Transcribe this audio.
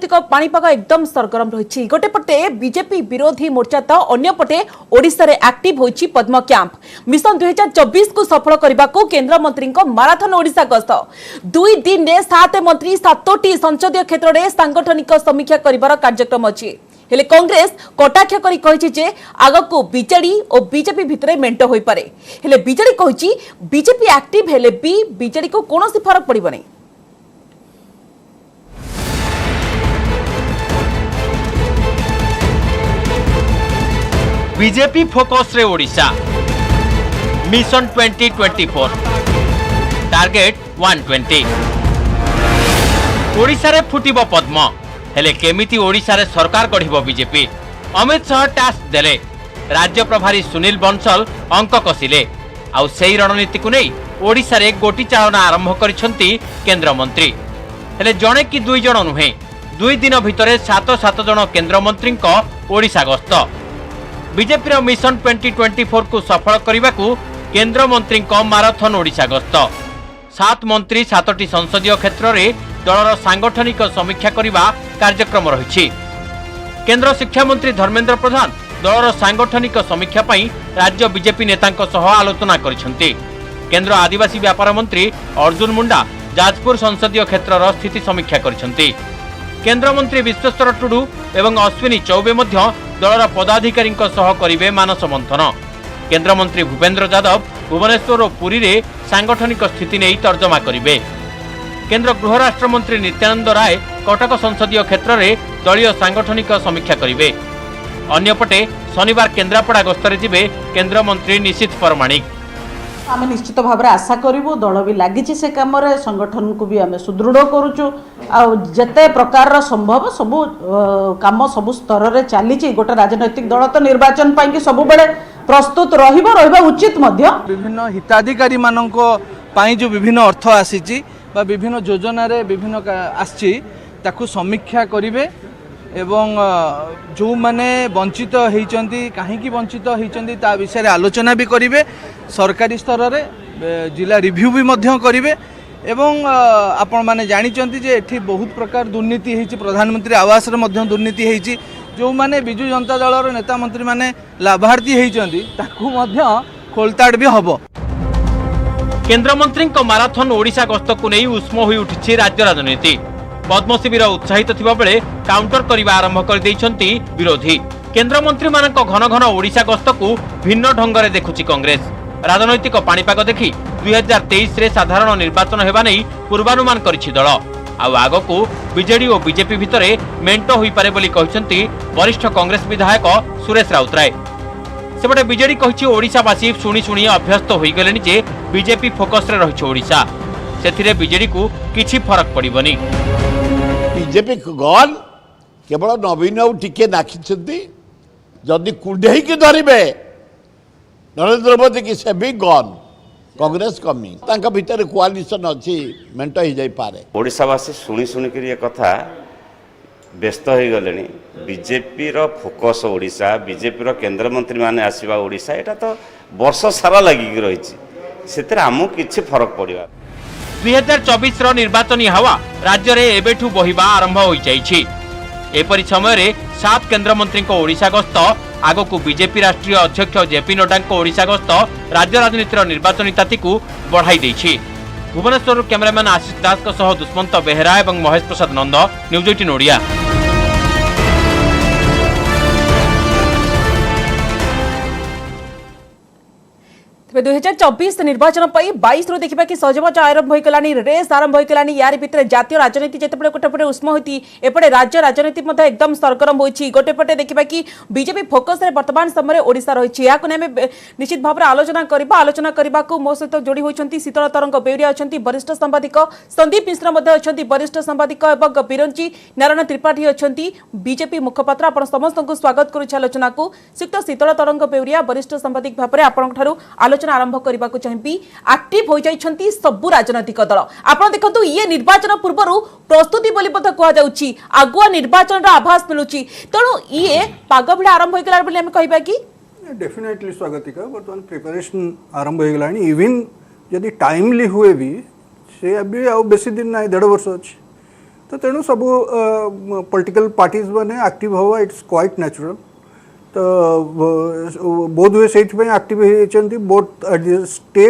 राजनीतिक पाणीपाग एकदम सरगरम रही। गोटे पटे बीजेपी विरोधी मोर्चा तो अन्य पटे ओडिशा रे एक्टिव होइछि पद्म कैंप। मिशन 2024 को सफल करने को केंद्र मंत्री माराथन ओडिशा गस्त 2 दिन में 7 मंत्री 7टी संसदीय क्षेत्र में सांगठनिक समीक्षा कर कार्यक्रम अच्छी। हेले कांग्रेस कटाक्ष करी कहिछि जे आगको बीजेडी और बीजेपी भितरे मेंट होई पारे। हेले बीजेडी कहिछि बीजेपी एक्टिव हेले भी बीजेडी को कोनोसी फरक पड़िबो नै। बीजेपी फोकस रे ओडिशा मिशन 2024 टार्गेट 120 ओडिशा रे फुटिबो पद्म। हेले केमिति ओडिशा रे सरकार गढ़िबो बीजेपी। अमित शाह टास्क देले, राज्य प्रभारी सुनील बंसल अंक कसिले। आउ सेही रणनीति को नहीं ओडिशा रे गोटी चालना आरंभ करिसंती केंद्र मंत्री। हेले जणे कि दुई जण नुहे 2 दिन भितरे 7 जण केंद्र मंत्री ओडिशा गस्त। बीजेपी रो मिशन 2024 को सफल करने को केंद्र मंत्री माराथन ओडिशा गस्त। 7 मंत्री 7टी संसदीय क्षेत्र में दलर सांगठनिक समीक्षा करने कार्यक्रम रही। केंद्र शिक्षा मंत्री धर्मेंद्र प्रधान दलर सांगठनिक समीक्षा पई राज्य बीजेपी नेता आलोचना करिसेंती। केंद्र आदिवासी व्यापार मंत्री अर्जुन मुंडा जाजपुर संसदीय क्षेत्र स्थिति समीक्षा करिसेंती। केंद्र मंत्री विश्वेश्वर टुडू एवं अश्विनी चौबे मध्य दलर पदाधिकारी करिवे मानस मंथन। केंद्र मंत्री भूपेन्द्र यादव भुवनेश्वर और पुरी रे सांगठनिक स्थिति नहीं तर्जमा करिवे। केंद्र गृह राष्ट्र मंत्री नित्यानंद राय कटक संसदीय क्षेत्र में दलीय सांगठनिक समीक्षा करिवे। अन्यपटे शनिवार केन्द्रापड़ा गस्तरे जिबे केंद्र मंत्री निशित परमाणिक। आम निश्चित भाव में आशा करूँ दल भी लगी से कम संगठन को भी आम सुदृढ़ करुचु आते प्रकार संभव सबू कम सबू स्तर में चली। गोटे राजनैतिक दल तो निर्वाचन पाई सब बेले प्रस्तुत रहा उचित। विभिन्न हिताधिकारी मान जो विभिन्न अर्थ आसी विभिन्न योजना रे विभिन्न आसी समीक्षा करिवे एवं जो माने वंचित होइचंती कहीं वंचित होइचंती ता विषय रे आलोचना भी करिवे। सरकारी स्तर रे जिला रिव्यू भी मध्य करिवे एवं आपण माने जानिचंती जे एठी बहुत प्रकार दुर्नीति होइची। प्रधानमंत्री आवास रे मध्य दुर्नीति होइची। जो माने बिजु जनता दल रो नेता मंत्री माने लाभार्थी होइचंती ताकू मध्य खोलताड़ भी हबो। केंद्र मंत्री माराथन ओडिशा गस्त को नहीं उष्म हो उठी राज्य राजनीति। पद्म शिविर उत्साहित थिबा बेले काउंटर करने आरंभ कर देइछंती विरोधी। केंद्र मंत्री मानक घन घन ओडिशा गस्त को भिन्न ढंग रे देखुची कांग्रेस। राजनैतिक पाणीपाग देखि 2023 रे साधारण निर्वाचन हेबा नै पूर्वानुमान करिछि दल। आउ आगको बीजेडी और बीजेपी भितरे मेंट होई पारे बोली कहिसंती वरिष्ठ कांग्रेस विधायक सुरेश राउतराय। सेपटे बीजेडी कहिछि ओडिशावासी शुणी शुणी अभ्यस्त होई गलेनी जे बीजेपी फोकस रे रहिछि ओडिशा। सेथिरे बीजेडी को किछि फरक पड़िबनी। बीजेपी गन केवल नवीन टिके नाखिछंती जदि कुंडेई के धरिबे नरेंद्र मोदी की से भी गन कांग्रेस कमी तांका भीतर कोआलिशन अछि मेंट हो जाई पारे। ओडिशावासी शुणी शुणी करी कथा व्यस्त हो गले। बीजेपी रो फोकस ओडिशा बीजेपी रो केंद्र मंत्री माने आसीबा ओडिशा एटा तो वर्ष सारा लगी रही से आमको किछि फरक पड़िबा। 2024 रो निर्वाचनी हवा राज्य रे एबेठू बहिबा आरंभ होई जाईछि। एपरि समय रे 7 केंद्र मंत्री को ओडिशा गस्त आगको बीजेपी राष्ट्रीय अध्यक्ष जेपी नड्डा को ओडिशा गस्त राज्य राजनीतिर निर्वाचनी ताती को बढ़ाई दैछि। भुवनेश्वर कैमरामैन आशीष दास को सह दुष्मंत बेहरा एवं महेश प्रसाद नंद न्यूज 18 ओडिया। 2024 निर्वाचन 22 रू देखा कि सजबाज आरंभ होगा रेस आरंभ होगा यार भितर जातीय राजनीति जितेबाला गोटेपटे उष्म होती एपटे राज्य राजनीति एकदम सरगरम होती। गोटेपटे देखा कि बीजेपी फोकस रे वर्तमान समय ओडिशा रही। निश्चित भाव में आलोचना करने को मो सहित जोड़ी होती शीतल तरंग बेउरिया अच्छा वरिष्ठ सांबादिक संदीप मिश्र वरिष्ठ सांबादिक और बिरंची नारायण त्रिपाठी अच्छा बीजेपी मुखपात्र। आप समस्त को स्वागत करुच्छ आलोचना को। श्रीयुक्त शीतल तरंग बेउरिया वरिष्ठ सांबादिक भाव में आपंठ आलोचना आरंभ करने को चाहिए। एक्टिव हो जाइछंती सबु राजनीतिक दल। आपण देखंतु ये निर्वाचन पूर्व प्रस्तुति बोली पथ कहा जाउची आगुआ निर्वाचन आभास मिलुची तेणु ये पाग भिड़ा आरंभ हो गला बोली हम कहबा कि डेफिनेटली स्वागतिक बर्तमान प्रिपरेशन आरंभ हो गला। इवन यदि टाइमली हुए भी से अभी आ बेसी दिन ना 1.5 वर्ष अच्छी तो तेणु सब पॉलिटिकल पार्टीज मैंने एक्टिव हवा इट्स क्वाइट नेचुरल तो बोध हुए से एक्टिव होती बोथ एट द स्टेट